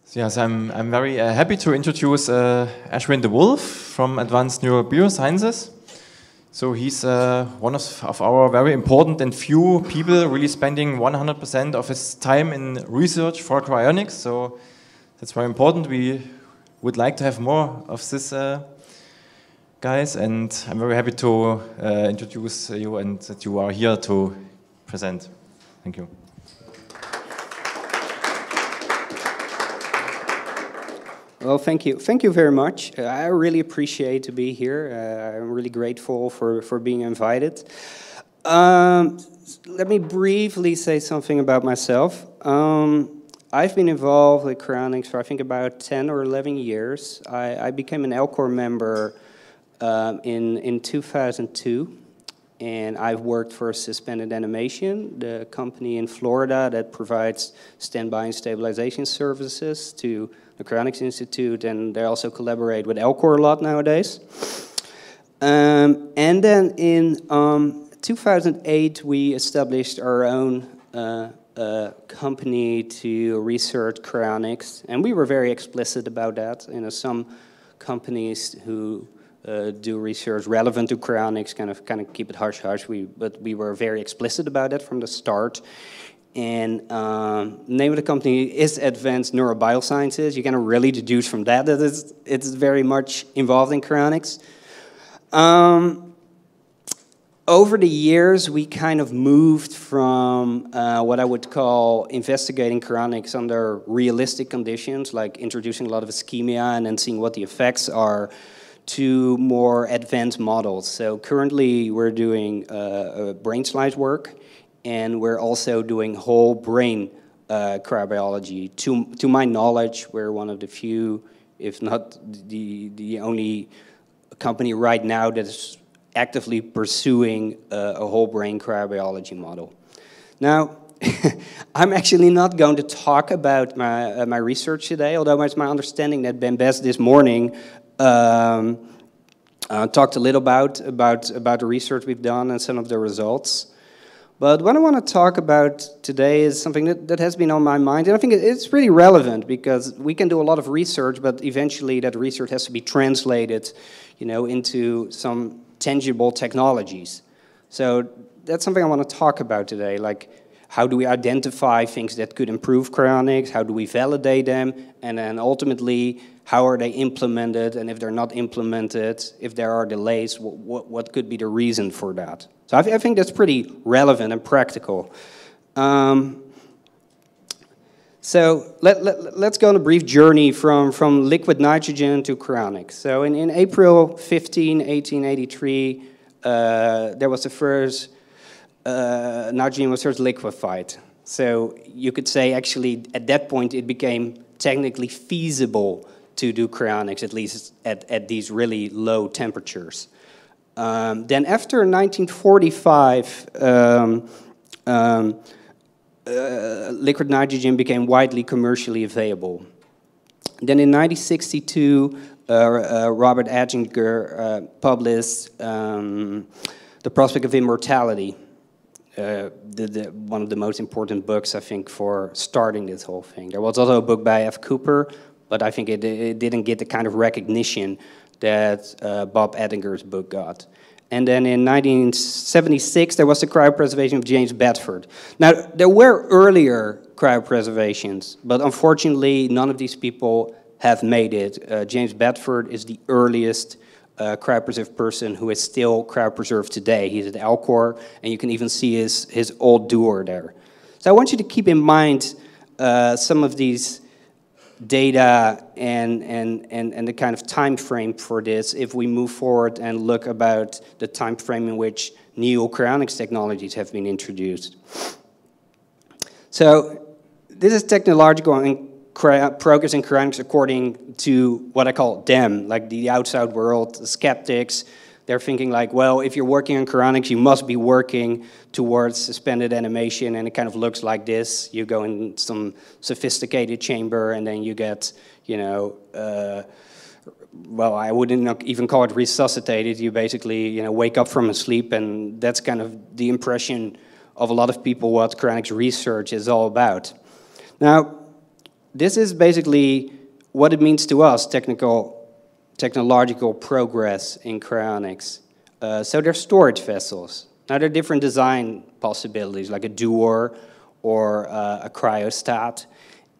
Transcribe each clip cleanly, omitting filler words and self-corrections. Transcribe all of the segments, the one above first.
So yes, I'm very happy to introduce Aschwin the Wolf from Advanced Neuro Biosciences. So he's one of our very important and few people really spending 100% of his time in research for cryonics. So that's very important. We would like to have more of this guys, and I'm very happy to introduce you and that you are here to present. Thank you. Well, thank you. Thank you very much. I really appreciate to be here. I'm really grateful for being invited. Let me briefly say something about myself. I've been involved with cryonics for I think about 10 or 11 years. I became an LCOR member in 2002, and I've worked for Suspended Animation, the company in Florida that provides standby and stabilization services to the Cryonics Institute, and they also collaborate with LCOR a lot nowadays. And then in 2008, we established our own company to research cryonics, and we were very explicit about that. You know, some companies who do research relevant to cryonics kind of keep it hush-hush, but we were very explicit about that from the start. And the name of the company is Advanced Neuro Biosciences. You can really deduce from that it's very much involved in cryonics. Over the years, we kind of moved from what I would call investigating cryonics under realistic conditions, like introducing a lot of ischemia and then seeing what the effects are, to more advanced models. So currently, we're doing brain slice work, and we're also doing whole brain cryobiology. To my knowledge, we're one of the few, if not the only company right now that is actively pursuing a whole brain cryobiology model. Now, I'm actually not going to talk about my research today, although it's my understanding that Ben Best this morning talked a little about the research we've done and some of the results. But what I want to talk about today is something that has been on my mind, and I think it's really relevant because we can do a lot of research, but eventually that research has to be translated, you know, into some tangible technologies. So that's something I want to talk about today, like how do we identify things that could improve cryonics, how do we validate them, and then ultimately, how are they implemented, and if they're not implemented, if there are delays, what could be the reason for that? So I think that's pretty relevant and practical. So let's go on a brief journey from liquid nitrogen to cryonics. So in April 15, 1883, there was the first, nitrogen was first liquefied. So you could say actually at that point it became technically feasible to do cryonics, at least at these really low temperatures. Then after 1945, liquid nitrogen became widely commercially available. Then in 1962, Robert Attinger published The Prospect of Immortality, one of the most important books, I think, for starting this whole thing. There was also a book by F. Cooper, but I think it didn't get the kind of recognition that Bob Attinger's book got. And then in 1976, there was the cryopreservation of James Bedford. Now, there were earlier cryopreservations, but unfortunately, none of these people have made it. James Bedford is the earliest cryopreserved person who is still cryopreserved today. He's at LCOR, and you can even see his old doer there. So I want you to keep in mind some of these data and the kind of time frame for this if we move forward and look about the time frame in which new cryonics technologies have been introduced. So this is technological progress in cryonics according to what I call them, like the outside world, the skeptics. They're thinking like, well, if you're working on cryonics, you must be working towards suspended animation, and it kind of looks like this. You go in some sophisticated chamber, and then you get, you know, well, I wouldn't even call it resuscitated. You basically, you know, wake up from a sleep, and that's kind of the impression of a lot of people what cryonics research is all about. Now, this is basically what it means to us, technological progress in cryonics. So they're storage vessels. Now there are different design possibilities, like a Duor or a cryostat,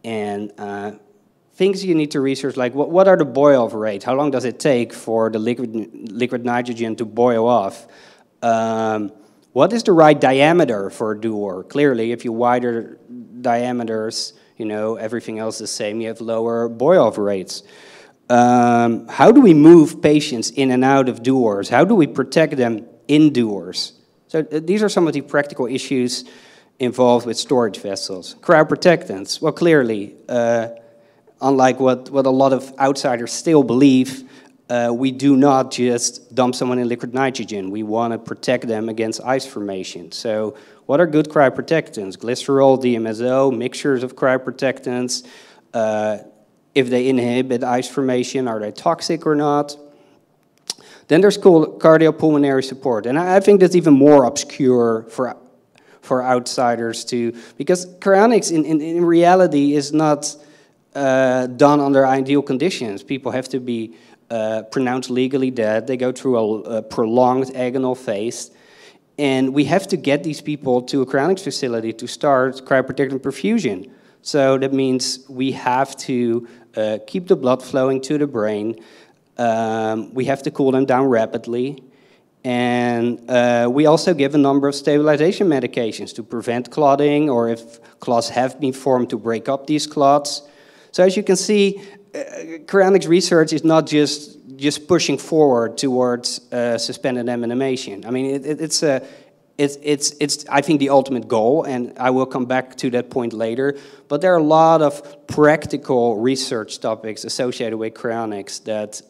and things you need to research, like what are the boil-off rates? How long does it take for the liquid nitrogen to boil off? What is the right diameter for a Duor? Clearly, if you wider diameters, you know, everything else is the same, you have lower boil-off rates. How do we move patients in and out of Duors? How do we protect them indoors? So these are some of the practical issues involved with storage vessels. Cryoprotectants, well, clearly, unlike what a lot of outsiders still believe, we do not just dump someone in liquid nitrogen. We want to protect them against ice formation. So what are good cryoprotectants? Glycerol, DMSO, mixtures of cryoprotectants. If they inhibit ice formation, are they toxic or not? Then there's cardiopulmonary support. And I think that's even more obscure for outsiders too, because cryonics in reality is not done under ideal conditions. People have to be pronounced legally dead. They go through a prolonged agonal phase. And we have to get these people to a cryonics facility to start cryoprotectant perfusion. So that means we have to keep the blood flowing to the brain. We have to cool them down rapidly. And we also give a number of stabilization medications to prevent clotting, or if clots have been formed, to break up these clots. So as you can see, cryonics research is not just pushing forward towards suspended animation. I mean, it's I think the ultimate goal, and I will come back to that point later. But there are a lot of practical research topics associated with cryonics that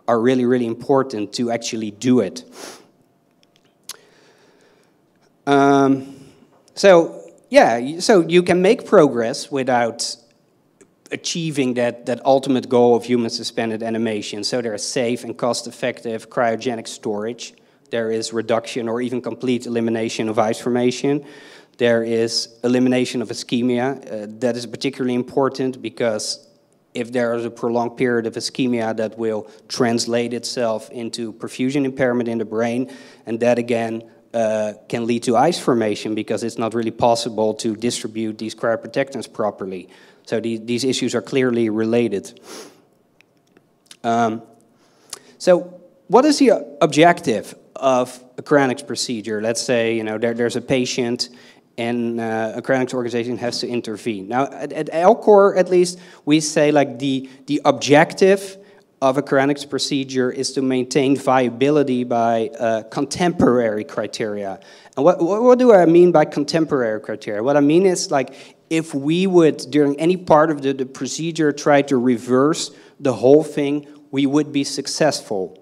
are really, really important to actually do it. So you can make progress without achieving that ultimate goal of human suspended animation. So there is safe and cost-effective cryogenic storage. There is reduction or even complete elimination of ice formation. There is elimination of ischemia. That is particularly important because if there is a prolonged period of ischemia, that will translate itself into perfusion impairment in the brain, and that again can lead to ice formation because it's not really possible to distribute these cryoprotectants properly. So these issues are clearly related. So what is the objective of a cryonics procedure? Let's say there's a patient and a cryonics organization has to intervene. Now at Alcor, at least, we say like the objective of a cryonics procedure is to maintain viability by contemporary criteria. And what do I mean by contemporary criteria? What I mean is, like, if we would, during any part of the procedure, try to reverse the whole thing, we would be successful.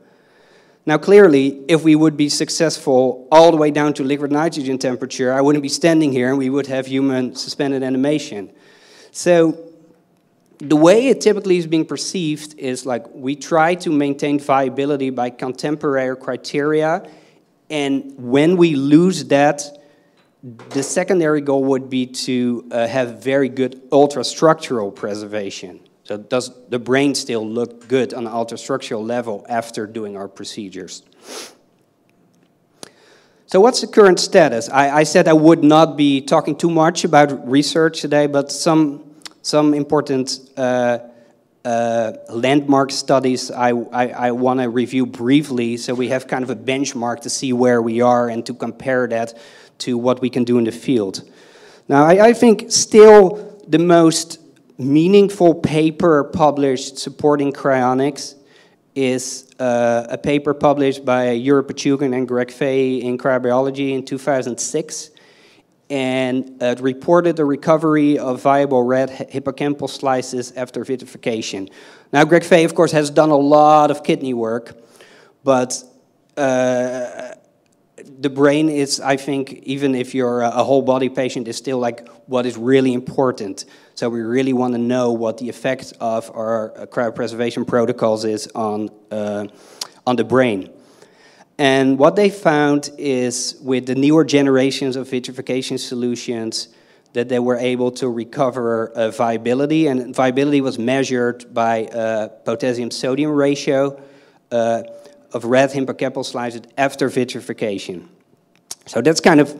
Now, clearly, if we would be successful all the way down to liquid nitrogen temperature, I wouldn't be standing here and we would have human suspended animation. So the way it typically is being perceived is like we try to maintain viability by contemporary criteria, and when we lose that, the secondary goal would be to have very good ultrastructural preservation. So does the brain still look good on an ultrastructural level after doing our procedures? So what's the current status? I said I would not be talking too much about research today, but some important landmark studies I want to review briefly, so we have kind of a benchmark to see where we are and to compare that to what we can do in the field. Now, I think still the most meaningful paper published supporting cryonics is a paper published by Yuri Pachukin and Greg Fay in Cryobiology in 2006, and it reported the recovery of viable red hippocampal slices after vitrification. Now, Greg Fay, of course, has done a lot of kidney work, but the brain is, I think, even if you're a whole body patient, is still like what is really important. So we really want to know what the effect of our cryopreservation protocols is on the brain. And what they found is with the newer generations of vitrification solutions, that they were able to recover viability, and viability was measured by potassium-sodium ratio of red hippocampal slices after vitrification. So that's kind of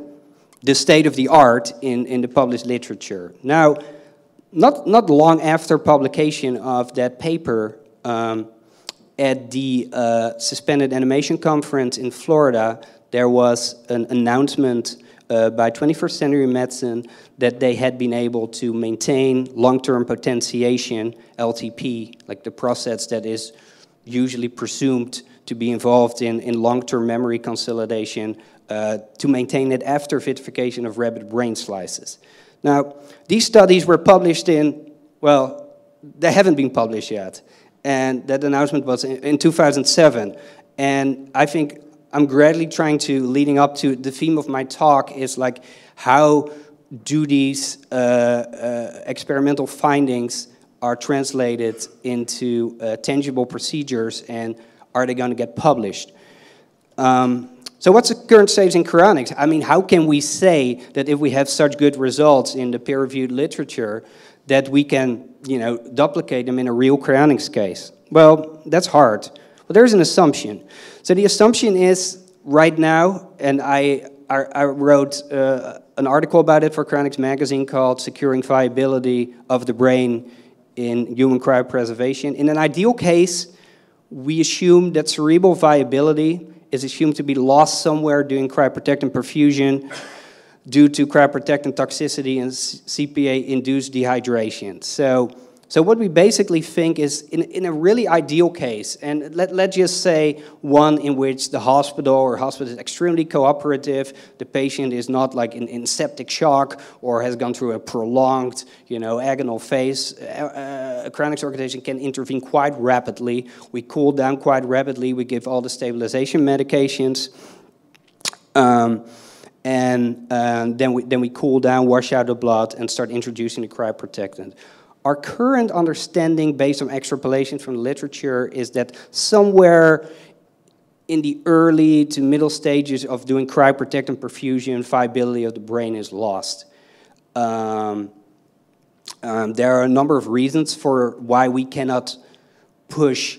the state of the art in the published literature. Now, not long after publication of that paper, at the Suspended Animation Conference in Florida, there was an announcement by 21st Century Medicine that they had been able to maintain long-term potentiation, LTP, like the process that is usually presumed to be involved in long-term memory consolidation, to maintain it after vitrification of rabbit brain slices. Now, these studies were published in, well, they haven't been published yet. And that announcement was in 2007. And I think I'm gradually trying to, leading up to the theme of my talk is like, how do these experimental findings are translated into tangible procedures, and are they going to get published? So what's the current stage in cryonics? I mean, how can we say that if we have such good results in the peer-reviewed literature that we can, duplicate them in a real cryonics case? Well, that's hard. Well, there's an assumption. So the assumption is, right now, and I wrote an article about it for Cryonics magazine called Securing Viability of the Brain in Human Cryopreservation. In an ideal case, we assume that cerebral viability is assumed to be lost somewhere during cryoprotectant perfusion due to cryoprotectant toxicity and CPA-induced dehydration. So what we basically think is, in a really ideal case, and let's just say one in which the hospital is extremely cooperative, the patient is not like in septic shock or has gone through a prolonged, agonal phase, a cryonics organization can intervene quite rapidly. We cool down quite rapidly. We give all the stabilization medications. And then we cool down, wash out the blood, and start introducing the cryoprotectant. Our current understanding, based on extrapolation from the literature, is that somewhere in the early to middle stages of doing cryoprotectant perfusion, viability of the brain is lost. There are a number of reasons for why we cannot push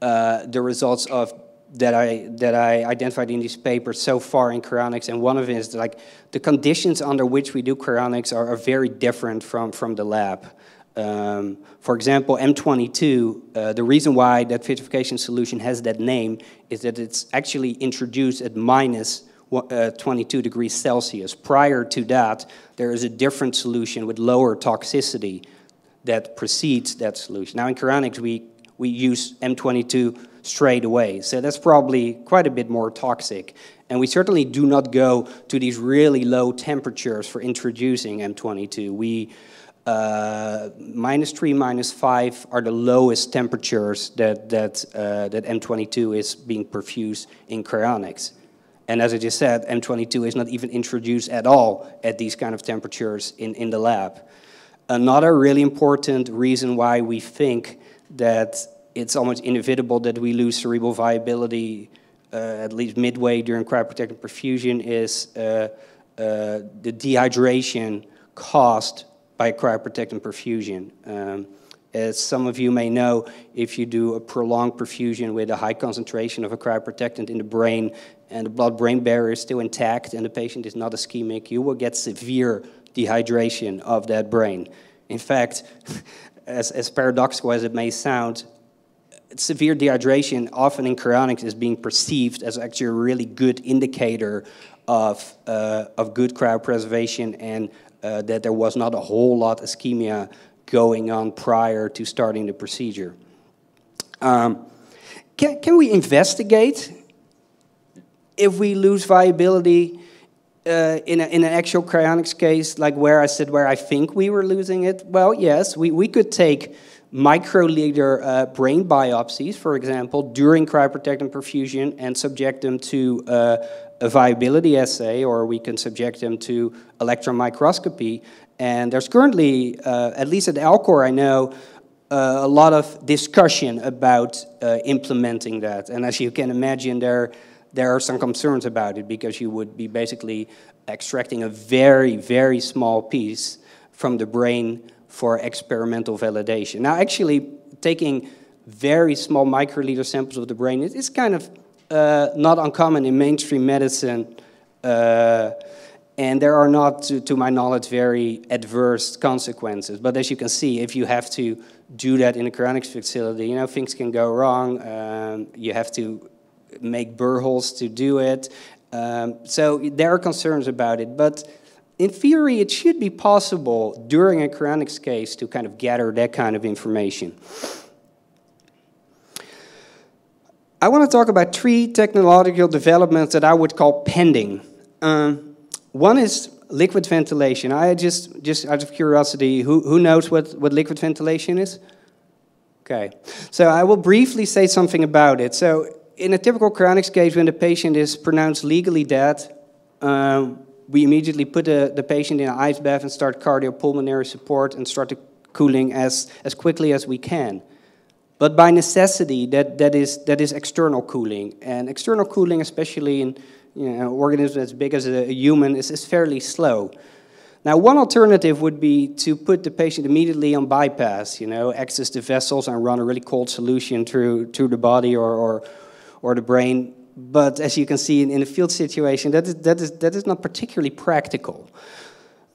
the results of that I identified in these papers so far in cryonics, and one of it is like the conditions under which we do cryonics are very different from the lab. For example, M22, the reason why that vitrification solution has that name is that it's actually introduced at minus 22 degrees Celsius. Prior to that, there is a different solution with lower toxicity that precedes that solution. Now in cryonics, we use M22 straight away, so that's probably quite a bit more toxic. And we certainly do not go to these really low temperatures for introducing M22. We -3, -5 are the lowest temperatures that M22 is being perfused in cryonics. And as I just said, M22 is not even introduced at all at these kind of temperatures in the lab. Another really important reason why we think that it's almost inevitable that we lose cerebral viability at least midway during cryoprotectant perfusion is the dehydration caused by cryoprotectant perfusion. As some of you may know, if you do a prolonged perfusion with a high concentration of a cryoprotectant in the brain and the blood-brain barrier is still intact and the patient is not ischemic, you will get severe dehydration of that brain. In fact, as paradoxical as it may sound, severe dehydration often in cryonics is being perceived as actually a really good indicator of good cryopreservation and that there was not a whole lot of ischemia going on prior to starting the procedure. Can we investigate if we lose viability in an actual cryonics case, like where I think we were losing it? Well, yes, we could take microliter brain biopsies, for example, during cryoprotectant perfusion and subject them to a viability assay, or we can subject them to electron microscopy. And there's currently, at least at Alcor I know, a lot of discussion about implementing that. And as you can imagine, there there are some concerns about it because you would be basically extracting a very, very small piece from the brain for experimental validation. Now, actually, taking very small microliter samples of the brain is kind of not uncommon in mainstream medicine, and there are not, to my knowledge, very adverse consequences. But as you can see, if you have to do that in a cryonics facility, you know, things can go wrong. You have to make burr holes to do it. So there are concerns about it. But in theory, it should be possible during a cryonics case to kind of gather that kind of information. I want to talk about 3 technological developments that I would call pending. One is liquid ventilation. I just out of curiosity, who knows what liquid ventilation is? Okay, so I will briefly say something about it. So in a typical cryonics case, when the patient is pronounced legally dead, we immediately put the patient in an ice bath and start cardiopulmonary support and start the cooling as quickly as we can. But by necessity, that is external cooling, and external cooling, especially in organisms as big as a human, is fairly slow. Now, one alternative would be to put the patient immediately on bypass, access the vessels and run a really cold solution through the body or the brain. But as you can see in a field situation, that is not particularly practical.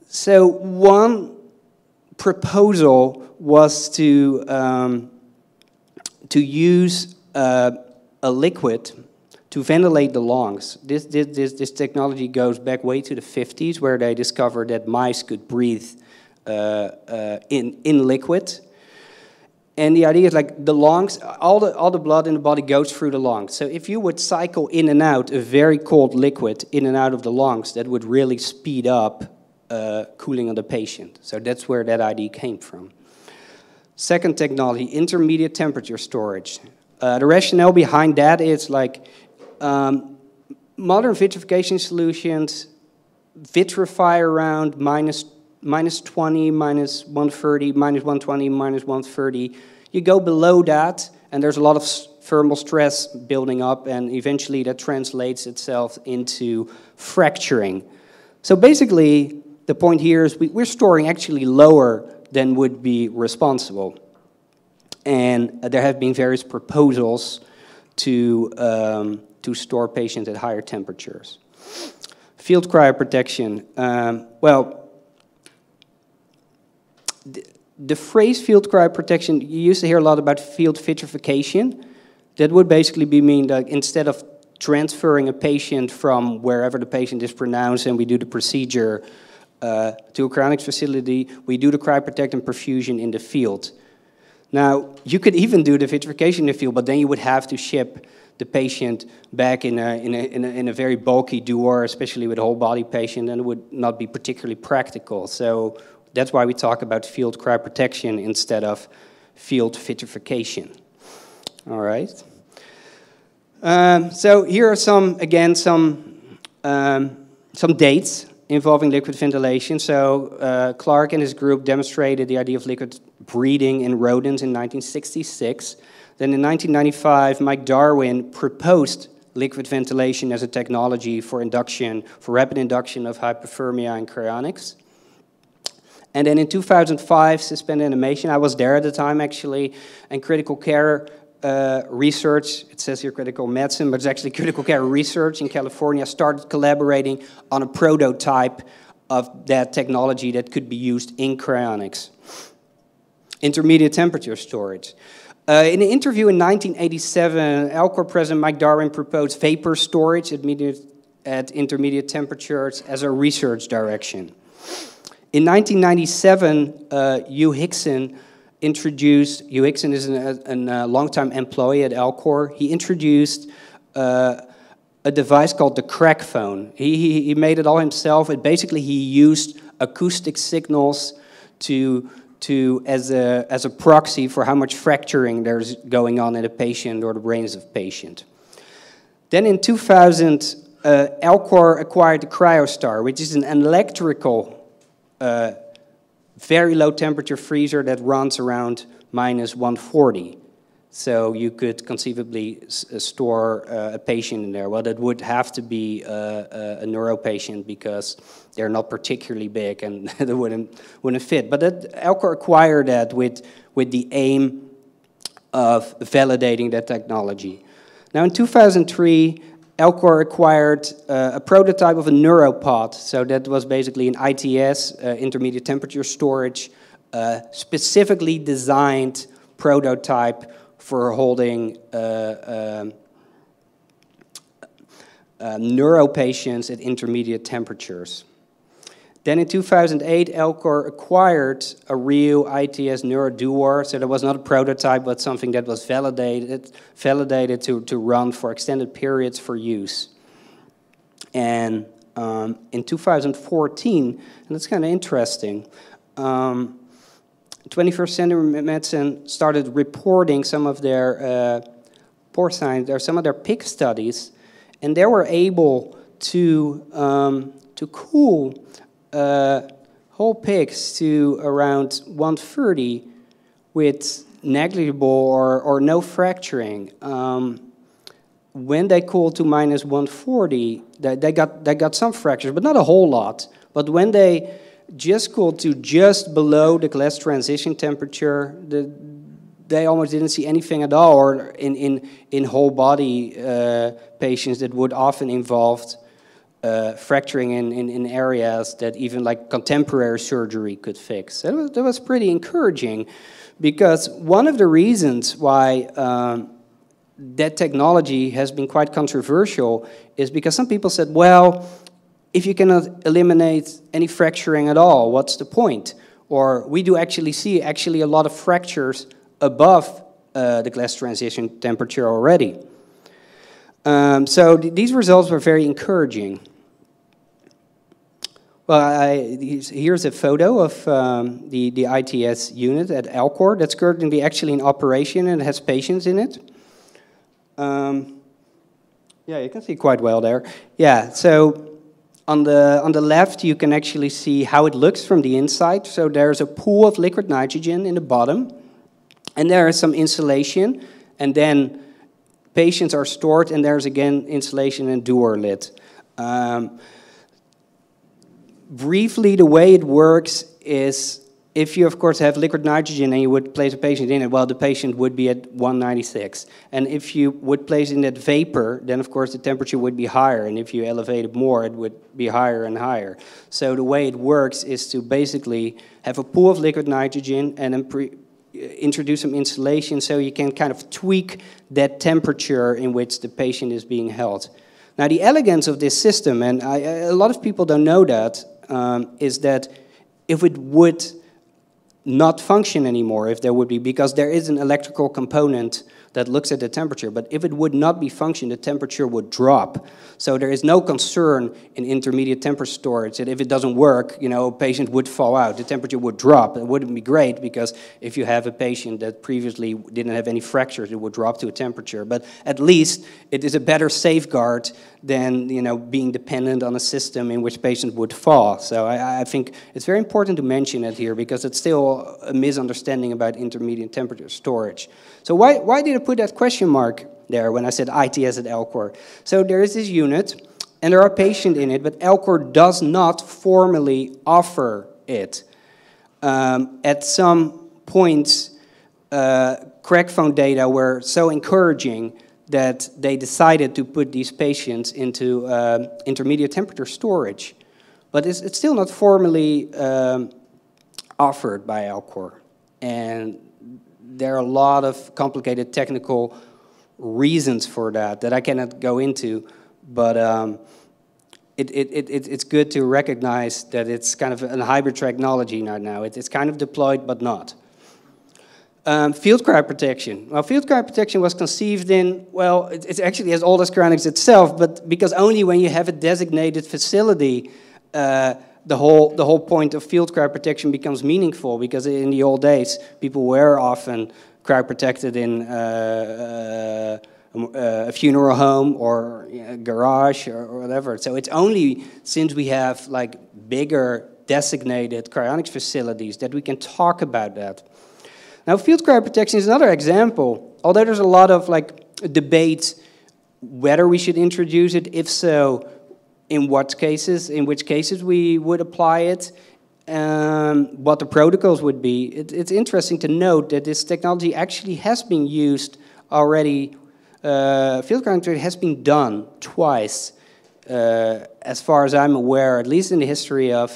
So one proposal was to use a liquid to ventilate the lungs. This technology goes back way to the 50s, where they discovered that mice could breathe in liquid. And the idea is like the lungs, all the blood in the body goes through the lungs. So if you would cycle in and out a very cold liquid in and out of the lungs, that would really speed up cooling of the patient. So that's where that idea came from. Second technology, intermediate temperature storage. The rationale behind that is like modern vitrification solutions vitrify around minus 20, minus 130, minus 120, minus 130. You go below that, and there's a lot of thermal stress building up, and eventually that translates itself into fracturing. So basically, the point here is we're storing actually lower than would be responsible. And there have been various proposals to store patients at higher temperatures. Field cryoprotection. Well, the phrase field cryoprotection, you used to hear a lot about field vitrification. That would basically mean that instead of transferring a patient from wherever the patient is pronounced and we do the procedure to a cryonics facility, we do the cryoprotect and perfusion in the field. Now, you could even do the vitrification in the field, but then you would have to ship the patient back in a very bulky door, especially with a whole body patient, and it would not be particularly practical. So that's why we talk about field cryoprotection instead of field vitrification. All right. So here are some dates involving liquid ventilation. So Clark and his group demonstrated the idea of liquid breathing in rodents in 1966. Then in 1995, Mike Darwin proposed liquid ventilation as a technology for rapid induction of hypothermia in cryonics. And then in 2005, suspended animation, I was there at the time actually, and critical care research, it says here critical medicine, but it's actually critical care research in California, started collaborating on a prototype of that technology that could be used in cryonics. Intermediate temperature storage. In an interview in 1987, Alcor president Mike Darwin proposed vapor storage at intermediate temperatures as a research direction. In 1997, Hugh Hickson is a longtime employee at Alcor. He introduced a device called the crack phone. He made it all himself, and basically he used acoustic signals as a proxy for how much fracturing there's going on in a patient or the brains of a patient. Then in 2000, Alcor acquired the CryoStar, which is an electrical very low temperature freezer that runs around minus 140. So you could conceivably store a patient in there. Well, that would have to be a neuro patient because they're not particularly big and they wouldn't fit. But Alcor acquired that with the aim of validating that technology. Now in 2003, Alcor acquired a prototype of a neuropod. So that was basically an ITS, intermediate temperature storage, specifically designed prototype for holding neuro patients at intermediate temperatures. Then in 2008, Alcor acquired a real ITS neuroduor, so that was not a prototype, but something that was validated to run for extended periods for use. And in 2014, and that's kind of interesting, 21st Century Medicine started reporting some of their porcine, or some of their pig studies, and they were able to cool whole pigs to around 130 with negligible or no fracturing. When they cooled to minus 140, they got some fractures, but not a whole lot. But when they just cooled to just below the glass transition temperature, they almost didn't see anything at all, or in whole body patients that would often involve fracturing in areas that even like contemporary surgery could fix. So that was pretty encouraging, because one of the reasons why that technology has been quite controversial is because some people said, well, if you cannot eliminate any fracturing at all, what's the point? Or we do actually see a lot of fractures above the glass transition temperature already. So these results were very encouraging. Well, here's a photo of the ITS unit at Alcor that's currently actually in operation and has patients in it. Yeah, you can see quite well there. Yeah, so on the left you can actually see how it looks from the inside. So there's a pool of liquid nitrogen in the bottom, and there is some insulation, and then patients are stored, and there's again insulation and duor lit. Briefly, the way it works is, if you, of course, have liquid nitrogen and you would place a patient in it, well, the patient would be at 196. And if you would place in that vapor, then, of course, the temperature would be higher. And if you elevate it more, it would be higher and higher. So the way it works is to basically have a pool of liquid nitrogen and then introduce some insulation so you can kind of tweak that temperature in which the patient is being held. Now, the elegance of this system, and a lot of people don't know that, is that if it would not function anymore, if there would be, because there is an electrical component that looks at the temperature, but if it would not be function, the temperature would drop. So there is no concern in intermediate temperature storage that if it doesn't work, you know, a patient would fall out, the temperature would drop. It wouldn't be great, because if you have a patient that previously didn't have any fractures, it would drop to a temperature. But at least it is a better safeguard than, you know, being dependent on a system in which patients would fall. So I think it's very important to mention it here, because it's still a misunderstanding about intermediate temperature storage. So why did I put that question mark there when I said ITS at Alcor? So there is this unit, and there are patients in it, but Alcor does not formally offer it. At some points, CrackPhone data were so encouraging that they decided to put these patients into intermediate temperature storage. But it's still not formally offered by Alcor. And there are a lot of complicated technical reasons for that I cannot go into, but it's good to recognize that it's kind of a hybrid technology now. It's kind of deployed, but not. Field cryoprotection. Well, field cryoprotection was conceived in, well, it's actually as old as cryonics itself, but because only when you have a designated facility, the whole point of field cryoprotection becomes meaningful, because in the old days, people were often cryoprotected in a funeral home or a garage or whatever. So it's only since we have like bigger designated cryonics facilities that we can talk about that. Now, field cryoprotection is another example although there's a lot of like debate whether we should introduce it, if so, in which cases we would apply it, what the protocols would be. It's interesting to note that this technology actually has been used already. Field cryonics has been done twice, as far as I'm aware, at least in the history of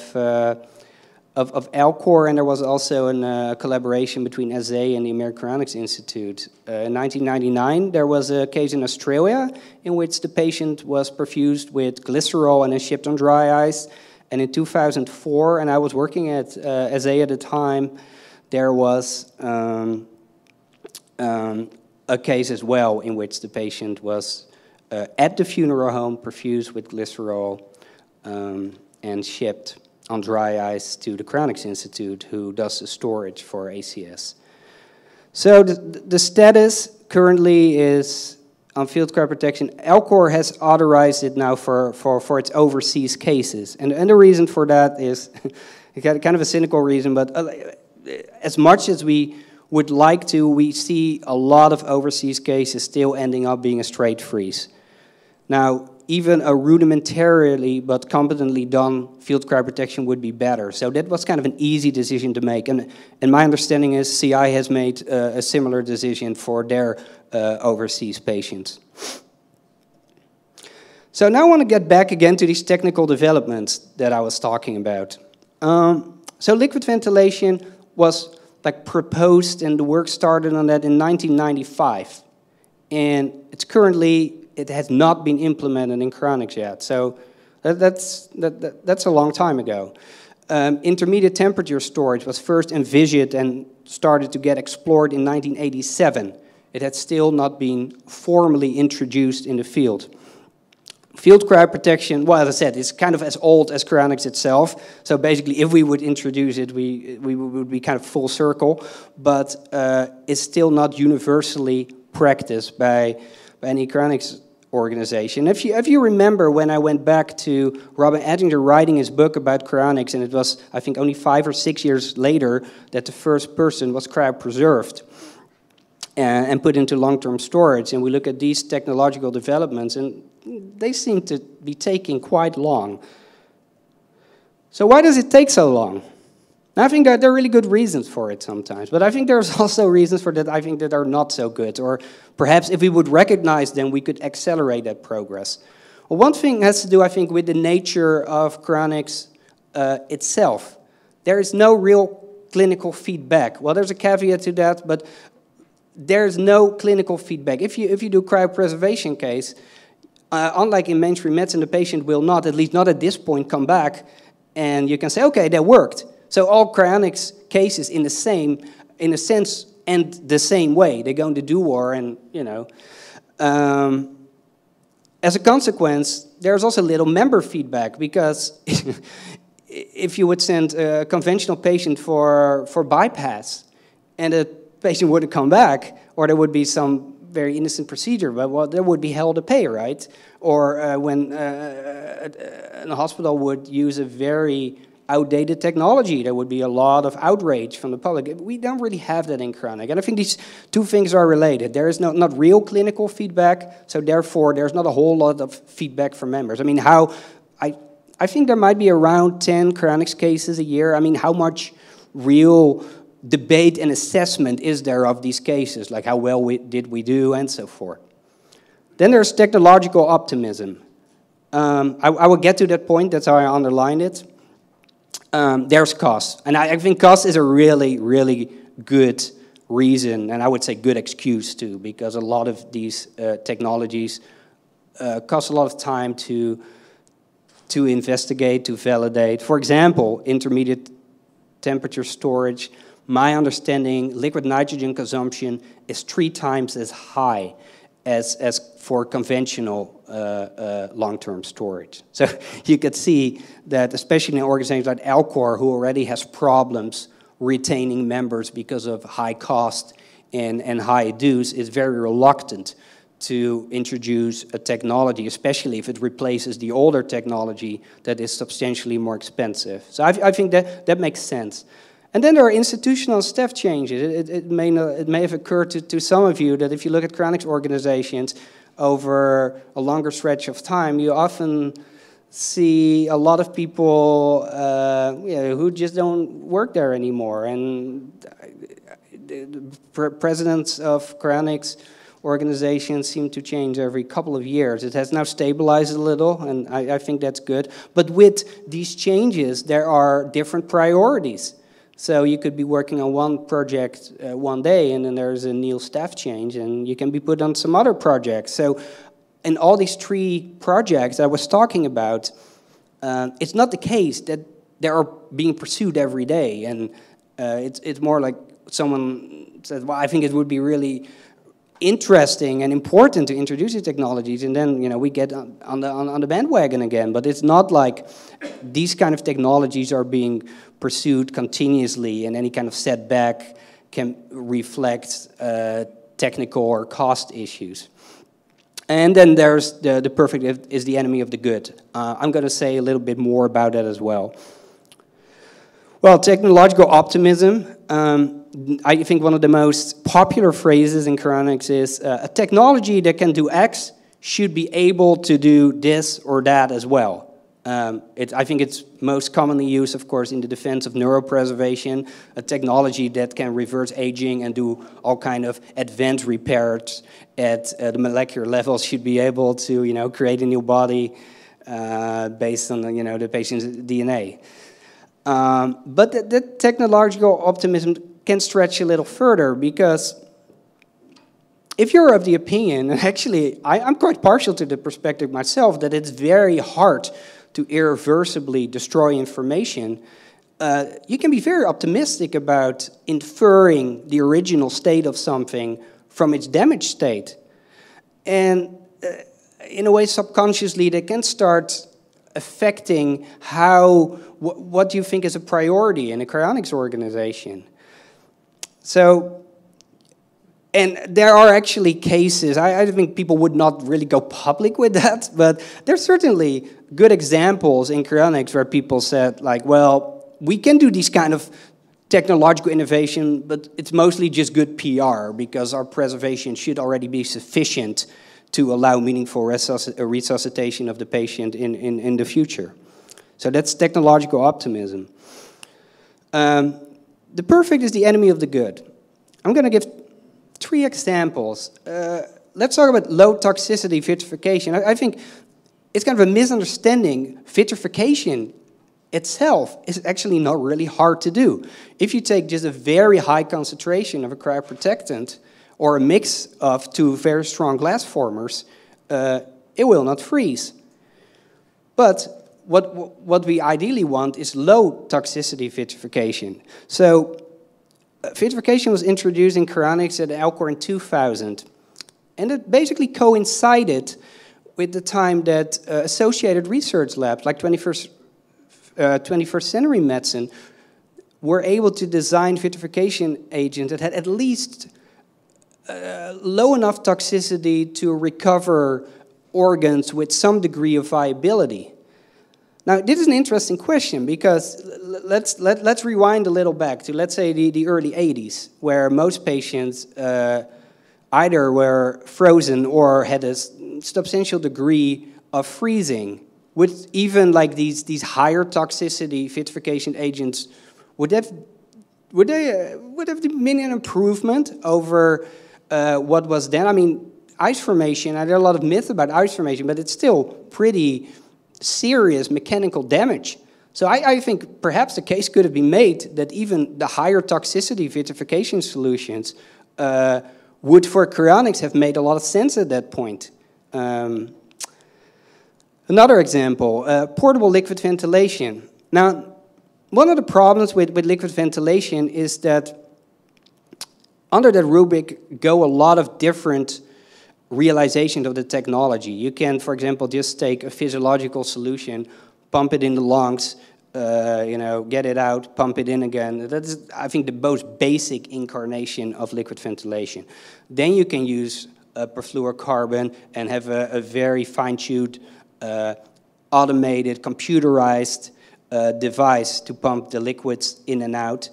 Alcor, and there was also a collaboration between SA and the American Cryonics Institute. In 1999, there was a case in Australia in which the patient was perfused with glycerol and then shipped on dry ice. And in 2004, and I was working at SA at the time, there was a case as well in which the patient was at the funeral home perfused with glycerol and shipped on dry ice to the Cryonics Institute, who does the storage for ACS. So the status currently is on field cryoprotection. Alcor has authorized it now for its overseas cases. And the reason for that is kind of a cynical reason, but as much as we would like to, we see a lot of overseas cases still ending up being a straight freeze. Now, even a rudimentarily but competently done field cryoprotection would be better. So that was kind of an easy decision to make. And my understanding is CI has made a similar decision for their overseas patients. So now I want to get back again to these technical developments that I was talking about. So liquid ventilation was like proposed, and the work started on that in 1995. And it has not been implemented in cryonics yet. So that's a long time ago. Intermediate temperature storage was first envisioned and started to get explored in 1987. It had still not been formally introduced in the field. Field cryoprotection, well, as I said, it's kind of as old as cryonics itself. So basically, if we would introduce it, we would be kind of full circle. But it's still not universally practiced by any cryonics organization. If you remember, when I went back to Robin Ettinger writing his book about cryonics, and it was, I think, only 5 or 6 years later that the first person was cryopreserved and put into long-term storage. And we look at these technological developments, and they seem to be taking quite long. So why does it take so long? I think that there are really good reasons for it sometimes, but I think there's also reasons for that I think that are not so good, or perhaps if we would recognize them, we could accelerate that progress. Well, one thing has to do, I think, with the nature of cryonics itself. There is no real clinical feedback. Well, there's a caveat to that, but there's no clinical feedback. If you do cryopreservation case, unlike in mainstream medicine, the patient will not, at least not at this point, come back, and you can say, okay, that worked. So all cryonics cases in a sense, end the same way. They go into do-war, and as a consequence, there's also little member feedback, because if you would send a conventional patient for bypass, and the patient wouldn't come back, or there would be some very innocent procedure, but well, there would be hell to pay, right? Or when a hospital would use a very outdated technology, there would be a lot of outrage from the public. We don't really have that in chronic, and I think these two things are related. There is not real clinical feedback, so therefore there's not a whole lot of feedback from members. I mean, I think there might be around 10 chronics cases a year. I mean, how much real debate and assessment is there of these cases, like how well did we do and so forth. Then there's technological optimism. I will get to that point, that's how I underlined it. There's cost, and I think cost is a really, really good reason, and I would say good excuse too, because a lot of these technologies cost a lot of time to investigate, to validate. For example, intermediate temperature storage. My understanding, liquid nitrogen consumption is 3 times as high as for conventional long-term storage. So you could see that, especially in organizations like Alcor, who already has problems retaining members because of high cost and high dues, is very reluctant to introduce a technology, especially if it replaces the older technology that is substantially more expensive. So I think that makes sense. And then there are institutional staff changes. It may have occurred to some of you that if you look at cryonics organizations over a longer stretch of time, you often see a lot of people who just don't work there anymore. And the presidents of cryonics organizations seem to change every couple of years. It has now stabilized a little, and I think that's good. But with these changes, there are different priorities. So you could be working on one project one day, and then there's a new staff change, and you can be put on some other projects. So in all these 3 projects I was talking about, it's not the case that they are being pursued every day. And it's more like someone said, well, I think it would be really interesting and important to introduce these technologies, and then we get on the bandwagon again. But it's not like these kind of technologies are being pursued continuously, and any kind of setback can reflect technical or cost issues. And then there's the perfect is the enemy of the good. I'm going to say a little bit more about that as well. Well, technological optimism. I think one of the most popular phrases in cryonics is a technology that can do X should be able to do this or that as well. I think it's most commonly used, of course, in the defense of neuropreservation, a technology that can reverse aging and do all kind of advanced repairs at the molecular level should be able to, create a new body based on the patient's DNA. But the technological optimism can stretch a little further, because if you're of the opinion, and actually I'm quite partial to the perspective myself, that it's very hard to irreversibly destroy information, you can be very optimistic about inferring the original state of something from its damaged state. And in a way, subconsciously, they can start affecting what you think is a priority in a cryonics organization. So, and there are actually cases, I think people would not really go public with that, but there's certainly good examples in cryonics where people said, like, well, we can do these kind of technological innovation, but it's mostly just good PR, because our preservation should already be sufficient to allow meaningful resuscitation of the patient in the future. So that's technological optimism. The perfect is the enemy of the good. I'm going to give 3 examples. Let's talk about low toxicity vitrification. I think it's kind of a misunderstanding. Vitrification itself is actually not really hard to do. If you take just a very high concentration of a cryoprotectant or a mix of 2 very strong glass formers, it will not freeze. But what we ideally want is low toxicity vitrification. So vitrification was introduced in cryonics at Alcor in 2000. And it basically coincided with the time that associated research labs, like 21st century medicine, were able to design vitrification agents that had at least low enough toxicity to recover organs with some degree of viability. Now, this is an interesting question, because let's rewind a little back to, let's say, the early 80s, where most patients either were frozen or had a substantial degree of freezing. With even like these higher toxicity vitrification agents, would they have been an improvement over what was then? I mean, ice formation, there are a lot of myths about ice formation, but it's still pretty serious mechanical damage. So I think perhaps the case could have been made that even the higher toxicity vitrification solutions would, for cryonics, have made a lot of sense at that point. Another example, portable liquid ventilation. Now, one of the problems with liquid ventilation is that under that rubric go a lot of different realizations of the technology. You can, for example, just take a physiological solution, pump it in the lungs, get it out, pump it in again. That's, I think, the most basic incarnation of liquid ventilation. Then you can use perfluorocarbon and have a very fine-tuned, automated, computerized device to pump the liquids in and out.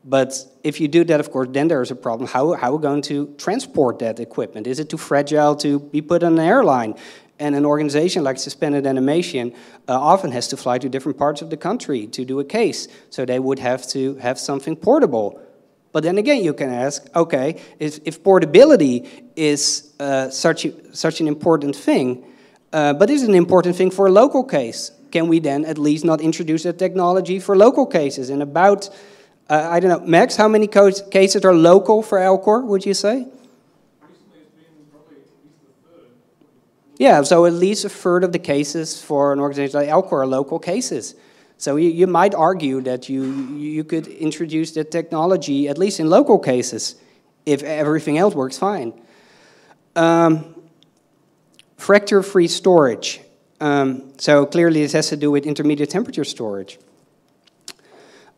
But if you do that, of course, then there's a problem. How are we going to transport that equipment? Is it too fragile to be put on an airline? And an organization like Suspended Animation often has to fly to different parts of the country to do a case. So they would have to have something portable. But then again, you can ask, okay, if portability is such an important thing, but is an important thing for a local case, can we then at least not introduce that technology for local cases? And about, I don't know, Max, how many cases are local for Alcor, would you say? Yeah, so at least a third of the cases for an organization like Alcor are local cases. So you might argue that you could introduce the technology, at least in local cases, if everything else works fine. Fracture-free storage. So clearly this has to do with intermediate temperature storage.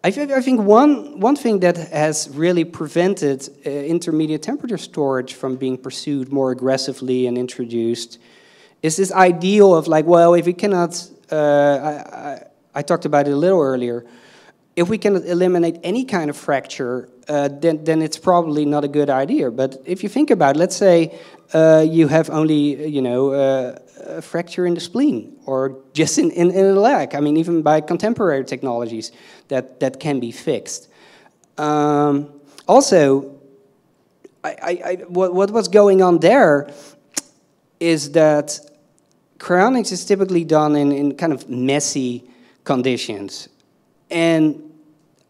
I think one thing that has really prevented intermediate temperature storage from being pursued more aggressively and introduced is this ideal of like, well, if we cannot, I talked about it a little earlier, if we can eliminate any kind of fracture, then it's probably not a good idea. But if you think about it, let's say you have only, you know, a fracture in the spleen or just in the leg. I mean, even by contemporary technologies, that can be fixed. Also, what was going on there is that cryonics is typically done in kind of messy conditions. And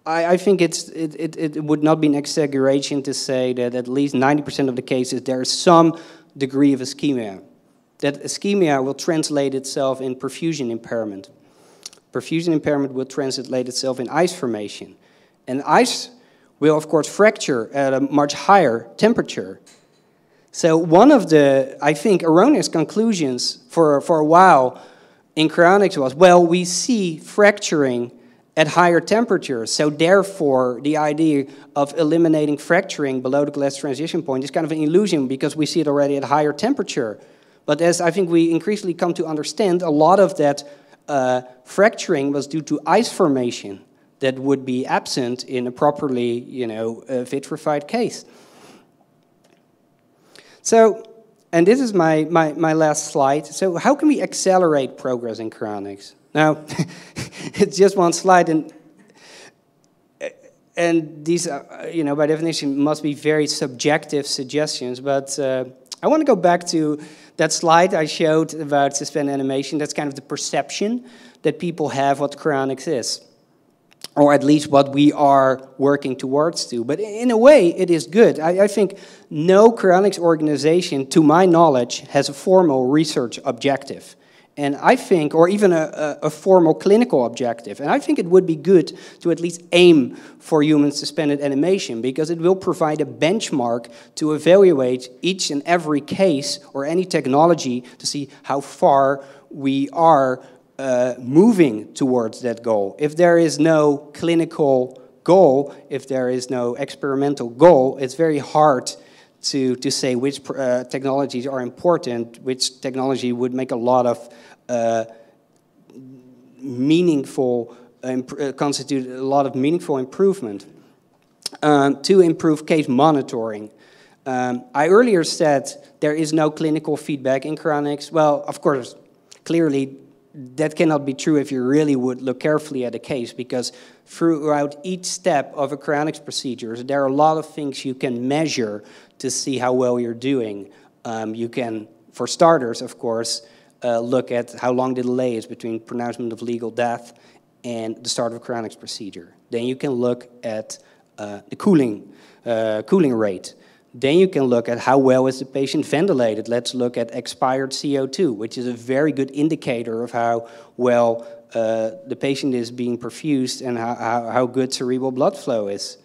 I think it would not be an exaggeration to say that at least 90% of the cases there is some degree of ischemia. That ischemia will translate itself in perfusion impairment. Perfusion impairment will translate itself in ice formation. And ice will, of course, fracture at a much higher temperature. So one of the, I think, erroneous conclusions for a while in cryonics was, well, we see fracturing at higher temperatures, so therefore the idea of eliminating fracturing below the glass transition point is kind of an illusion because we see it already at higher temperature. But as I think we increasingly come to understand, a lot of that fracturing was due to ice formation that would be absent in a properly, you know, vitrified case. So, and this is my last slide. So how can we accelerate progress in cryonics? Now, it's just one slide, and these, you know, by definition, must be very subjective suggestions. But I want to go back to that slide I showed about suspended animation. That's kind of the perception that people have what cryonics is, or at least what we are working towards to. But in a way, it is good. I think no cryonics organization, to my knowledge, has a formal research objective. And I think, or even a formal clinical objective. And I think it would be good to at least aim for human suspended animation because it will provide a benchmark to evaluate each and every case or any technology to see how far we are moving towards that goal. If there is no clinical goal, if there is no experimental goal, it's very hard to say which technologies are important, which technology would make a lot of constitute a lot of meaningful improvement. To improve case monitoring. I earlier said there is no clinical feedback in cryonics. Well, of course, clearly that cannot be true if you really would look carefully at a case, because throughout each step of a cryonics procedure, there are a lot of things you can measure to see how well you're doing. You can, for starters, of course, look at how long the delay is between pronouncement of legal death and the start of a cryonics procedure. Then you can look at the cooling rate. Then you can look at how well is the patient ventilated. Let's look at expired CO2, which is a very good indicator of how well the patient is being perfused and how good cerebral blood flow is.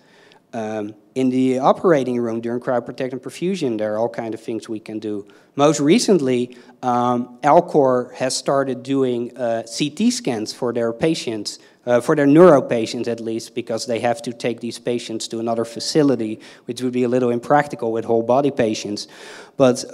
In the operating room during cryoprotectant perfusion, there are all kinds of things we can do. Most recently, Alcor has started doing CT scans for their patients, for their neuro patients at least, because they have to take these patients to another facility, which would be a little impractical with whole body patients. But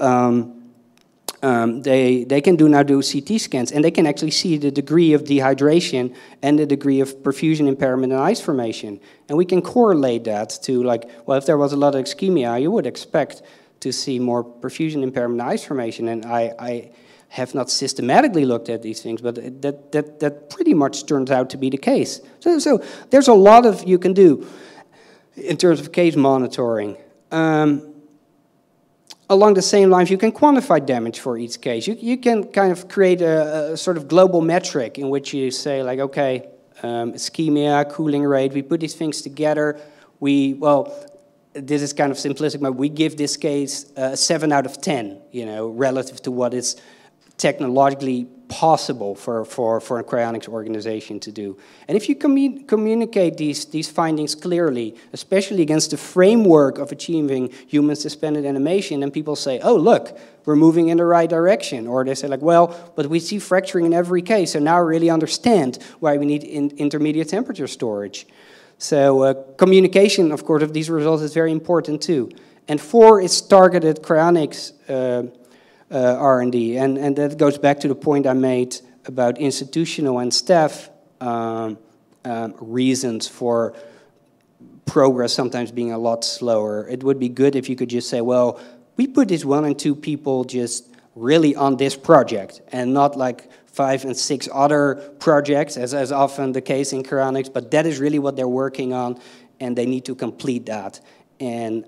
they can now do CT scans, and they can actually see the degree of dehydration and the degree of perfusion impairment and ice formation. And we can correlate that to, like, well, if there was a lot of ischemia, you would expect to see more perfusion impairment and ice formation. And I have not systematically looked at these things, but that pretty much turns out to be the case. So there's a lot of you can do in terms of case monitoring. Along the same lines, you can quantify damage for each case. You can kind of create a sort of global metric in which you say, like, okay, ischemia, cooling rate, we put these things together. This is kind of simplistic, but we give this case a 7 out of 10, you know, relative to what is technologically possible for a cryonics organization to do. And if you communicate these findings clearly, especially against the framework of achieving human suspended animation, then people say, oh, look, we're moving in the right direction. Or they say, like, well, but we see fracturing in every case, so now I really understand why we need intermediate temperature storage. So communication, of course, of these results is very important too. And 4 is targeted cryonics R&D, and that goes back to the point I made about institutional and staff reasons for progress sometimes being a lot slower. It would be good if you could just say, well, we put these 1 and 2 people just really on this project, and not like 5 and 6 other projects, as often the case in cryonics, but that is really what they're working on, and they need to complete that. And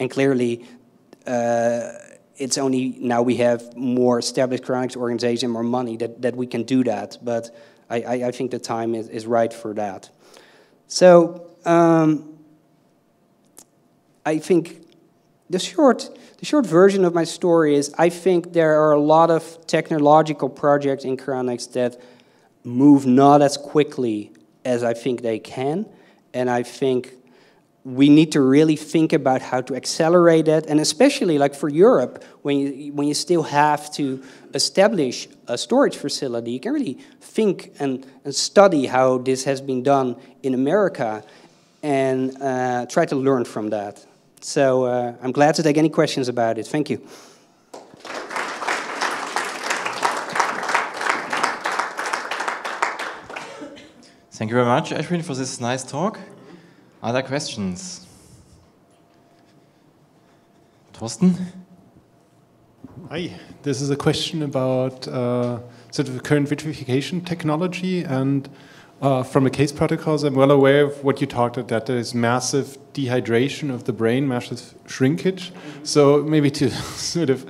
clearly, it's only now we have more established cryonics organization, more money, that we can do that. But I think the time is right for that. So I think the short version of my story is I think there are a lot of technological projects in cryonics that move not as quickly as I think they can. And I think we need to really think about how to accelerate that, and especially like for Europe, when you still have to establish a storage facility, you can really think and study how this has been done in America, and try to learn from that. So I'm glad to take any questions about it. Thank you. Thank you very much, Aschwin, for this nice talk. Other questions? Torsten? Hi, this is a question about sort of the current vitrification technology, and from the case protocols, I'm well aware of what you talked about, that there is massive dehydration of the brain, massive shrinkage. So maybe to sort of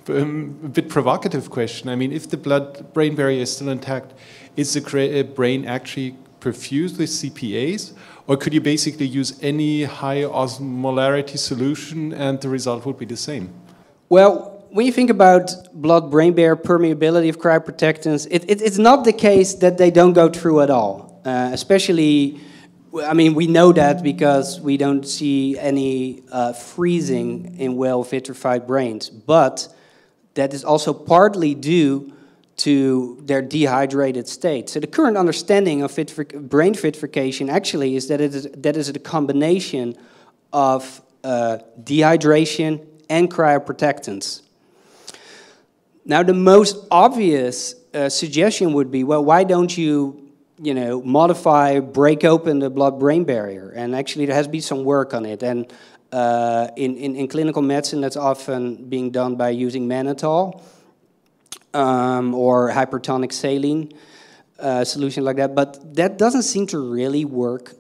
a bit provocative question, I mean, if the blood-brain barrier is still intact, is the brain actually perfused with CPAs? Or could you basically use any high osmolarity solution and the result would be the same? Well, when you think about blood-brain barrier permeability of cryoprotectants, it's not the case that they don't go through at all. Especially, I mean, we know that because we don't see any freezing in well-vitrified brains. But that is also partly due to their dehydrated state. So the current understanding of brain vitrification actually is that it is a combination of dehydration and cryoprotectants. Now the most obvious suggestion would be, well, why don't you modify, break open the blood-brain barrier? And actually there has been some work on it. And in clinical medicine that's often being done by using mannitol, or hypertonic saline solution like that, but that doesn't seem to really work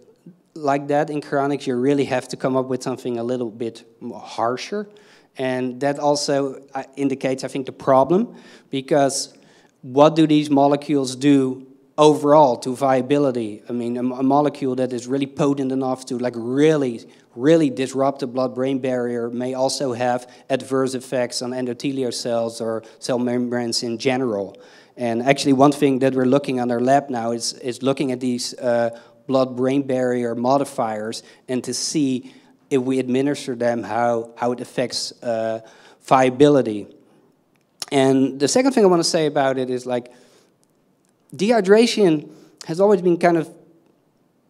like that in cryonics. You really have to come up with something a little bit harsher, and that also indicates, I think, the problem, because what do these molecules do overall to viability? I mean, a molecule that is really potent enough to like really disrupt the blood-brain barrier may also have adverse effects on endothelial cells or cell membranes in general. And actually one thing that we're looking on our lab now is looking at these blood-brain barrier modifiers and to see if we administer them, how it affects viability. And the second thing I want to say about it is like dehydration has always been kind of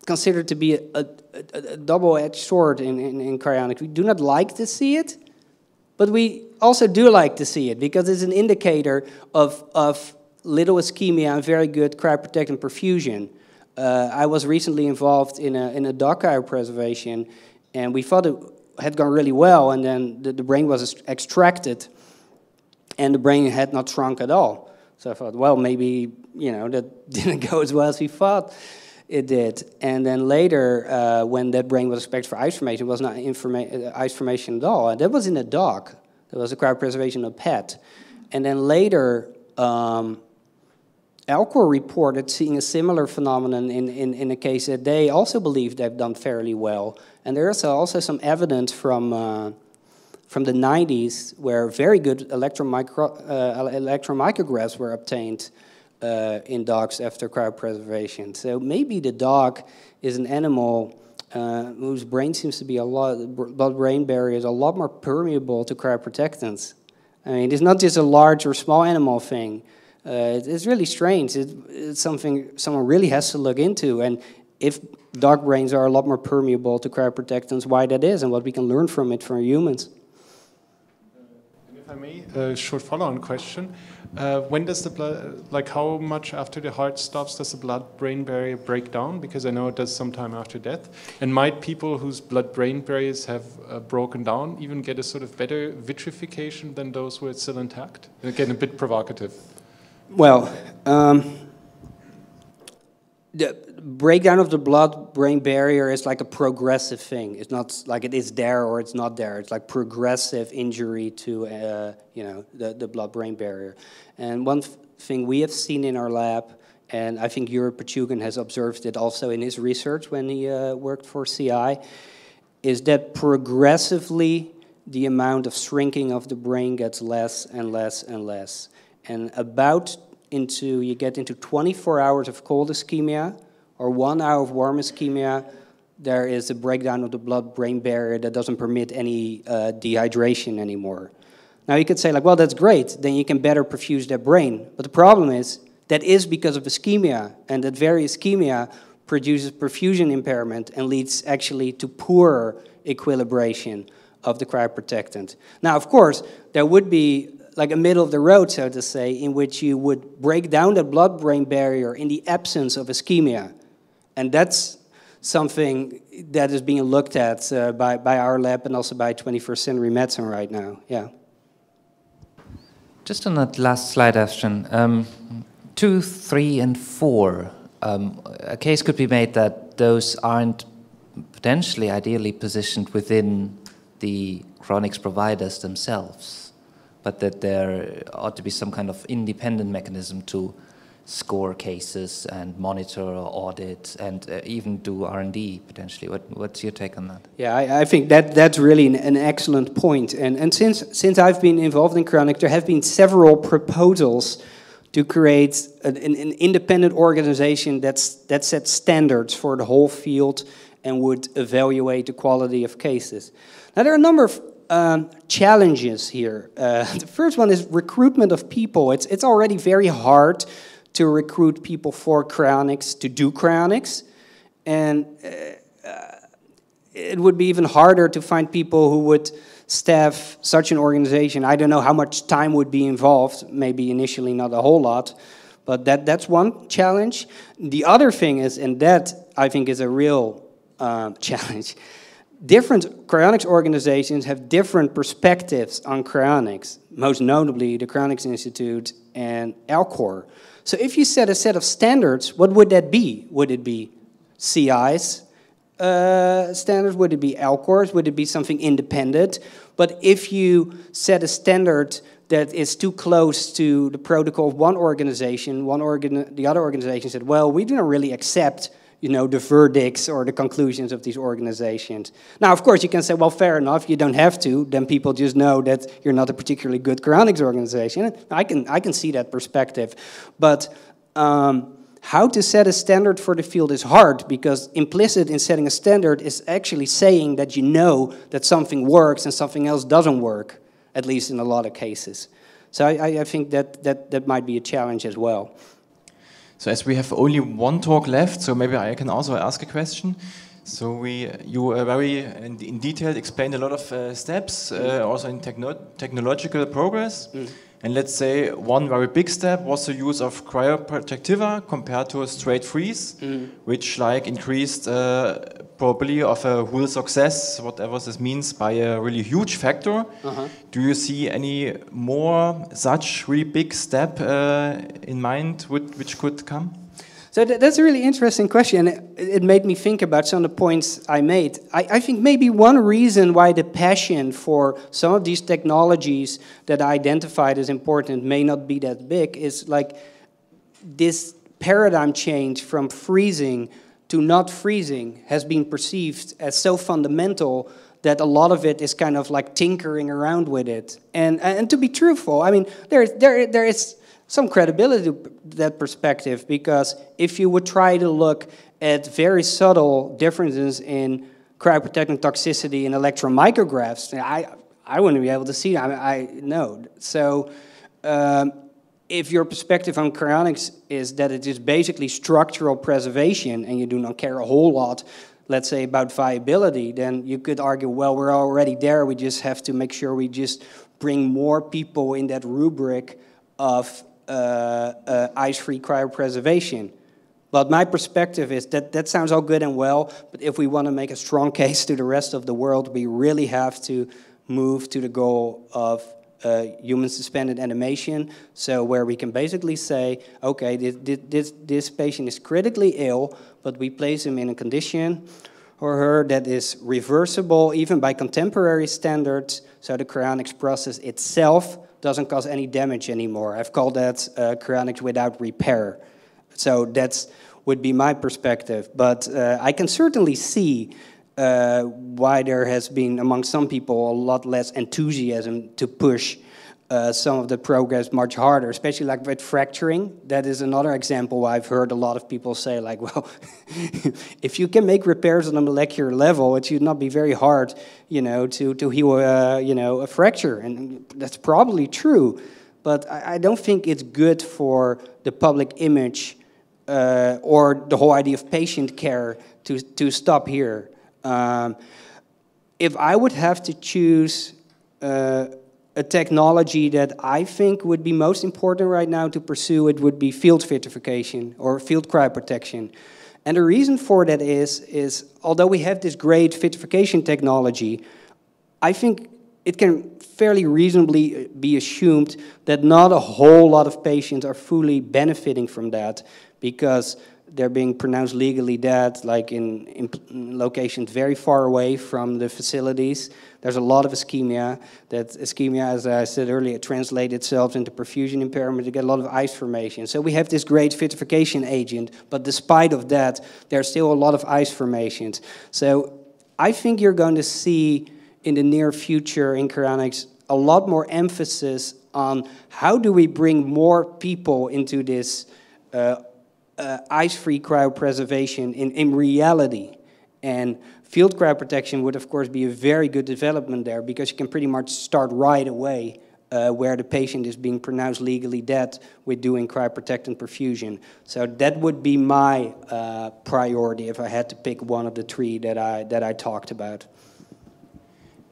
considered to be a double-edged sword in cryonics. We do not like to see it, But we also do like to see it because it's an indicator of little ischemia and very good cryoprotectant perfusion. I was recently involved in a dog cryopreservation, and we thought it had gone really well, and then the brain was extracted, and the brain had not shrunk at all. So I thought, well, maybe, that didn't go as well as we thought it did. And then later, when that brain was expected for ice formation, it was not ice formation at all. And that was in a dog. There was a cryopreservation of pet. And then later, Alcor reported seeing a similar phenomenon in a case that they also believe they've done fairly well. And there's also some evidence from the 90s where very good electron micrographs were obtained in dogs after cryopreservation. So maybe the dog is an animal whose brain seems to be blood-brain barrier is a lot more permeable to cryoprotectants. I mean, it's not just a large or small animal thing. It's really strange. It's something someone really has to look into. And if dog brains are a lot more permeable to cryoprotectants, why that is and what we can learn from it for humans. And if I may, a short follow-on question. When does the blood, like how much after the heart stops does the blood-brain barrier break down? Because I know it does sometime after death. And might people whose blood-brain barriers have broken down even get a sort of better vitrification than those who are still intact? And again, a bit provocative. Well, the breakdown of the blood-brain barrier is like a progressive thing. It's not like it is there or it's not there. It's like progressive injury to, the blood-brain barrier. And one thing we have seen in our lab, and I think Jure Pachugan has observed it also in his research when he worked for CI, is that progressively the amount of shrinking of the brain gets less and less and less. And you get into 24 hours of cold ischemia or 1 hour of warm ischemia, there is a breakdown of the blood-brain barrier that doesn't permit any dehydration anymore. Now you could say like, well, that's great, then you can better perfuse that brain. But the problem is, that is because of ischemia, and that very ischemia produces perfusion impairment and leads actually to poorer equilibration of the cryoprotectant. Now, of course, there would be like a middle of the road, so to say, in which you would break down the blood-brain barrier in the absence of ischemia. And that's something that is being looked at by our lab and also by 21st Century Medicine right now, yeah. Just on that last slide, Aschwin, 2, 3, and 4, a case could be made that those aren't potentially ideally positioned within the cryonics providers themselves, but that there ought to be some kind of independent mechanism to score cases and monitor or audit and even do R&D potentially. What's your take on that? Yeah, I think that's really an excellent point. And since I've been involved in cryonics, there have been several proposals to create an independent organization that sets standards for the whole field and would evaluate the quality of cases. Now, there are a number of challenges here. The first one is recruitment of people. It's already very hard to recruit people for cryonics, to do cryonics, and it would be even harder to find people who would staff such an organization. I don't know how much time would be involved, maybe initially not a whole lot, but that's one challenge. The other thing is, and that I think is a real challenge, different cryonics organizations have different perspectives on cryonics, most notably the Cryonics Institute and Alcor. So if you set a set of standards, what would that be? Would it be CI's standards? Would it be Alcor's? Would it be something independent? But if you set a standard that is too close to the protocol of one organization, the other organization said, well, we don't really accept the verdicts or the conclusions of these organizations. Now, of course, you can say, well, fair enough, you don't have to. Then people just know that you're not a particularly good cryonics organization. I can see that perspective. But how to set a standard for the field is hard, because implicit in setting a standard is actually saying that you know that something works and something else doesn't work, at least in a lot of cases. So I think that might be a challenge as well. So as we have only one talk left, so maybe I can also ask a question. So you very in detail explained a lot of steps, also in technological progress. And let's say one very big step was the use of cryoprotectiva compared to a straight freeze, which like increased probability of a whole success, whatever this means, by a really huge factor. Do you see any more such really big step in mind which could come? So that's a really interesting question. It made me think about some of the points I made. I think maybe one reason why the passion for some of these technologies that I identified as important may not be that big is like this paradigm change from freezing to not freezing has been perceived as so fundamental that a lot of it is kind of like tinkering around with it. And to be truthful, I mean, there is some credibility to that perspective, because if you would try to look at very subtle differences in cryoprotectant toxicity in electron micrographs, I wouldn't be able to see that. I know. So if your perspective on cryonics is that it is basically structural preservation and you do not care a whole lot, let's say, about viability, then you could argue, well, we're already there. We just have to make sure we just bring more people in that rubric of ice-free cryopreservation. But my perspective is that sounds all good and well, but if we want to make a strong case to the rest of the world, we really have to move to the goal of human suspended animation, so where we can basically say, okay, this patient is critically ill, but we place him in a condition or her that is reversible even by contemporary standards, so the cryonics process itself doesn't cause any damage anymore. I've called that cryonics without repair. So that would be my perspective. But I can certainly see why there has been, among some people, a lot less enthusiasm to push some of the progress much harder, especially like with fracturing. That is another example where I've heard a lot of people say, like, well, if you can make repairs on a molecular level, it should not be very hard, you know, to heal, a fracture. And that's probably true, but I don't think it's good for the public image or the whole idea of patient care to stop here. If I would have to choose a technology that I think would be most important right now to pursue, it would be field vitrification or field cryoprotection. And the reason for that is although we have this great vitrification technology, I think it can fairly reasonably be assumed that not a whole lot of patients are fully benefiting from that, because they're being pronounced legally dead, like in locations very far away from the facilities. There's a lot of ischemia. That ischemia, as I said earlier, translates itself into perfusion impairment. You get a lot of ice formation. So we have this great vitrification agent, but despite of that, there's still a lot of ice formations. So I think you're going to see in the near future in cryonics a lot more emphasis on how do we bring more people into this ice-free cryopreservation in reality. And field cryoprotection would, of course, be a very good development there, because you can pretty much start right away where the patient is being pronounced legally dead with doing cryoprotectant perfusion. So that would be my priority if I had to pick one of the three that I talked about.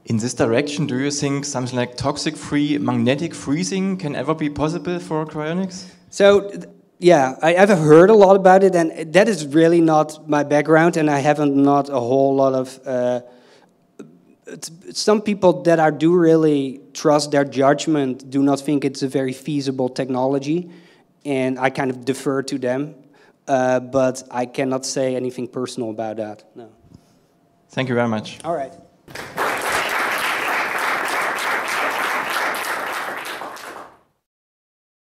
In this direction, do you think something like toxic-free magnetic freezing can ever be possible for cryonics? So, yeah, I've heard a lot about it, and that is really not my background, and I haven't not a whole lot of... some people that I do really trust their judgment do not think it's a very feasible technology, and I kind of defer to them, but I cannot say anything personal about that, no. Thank you very much. All right.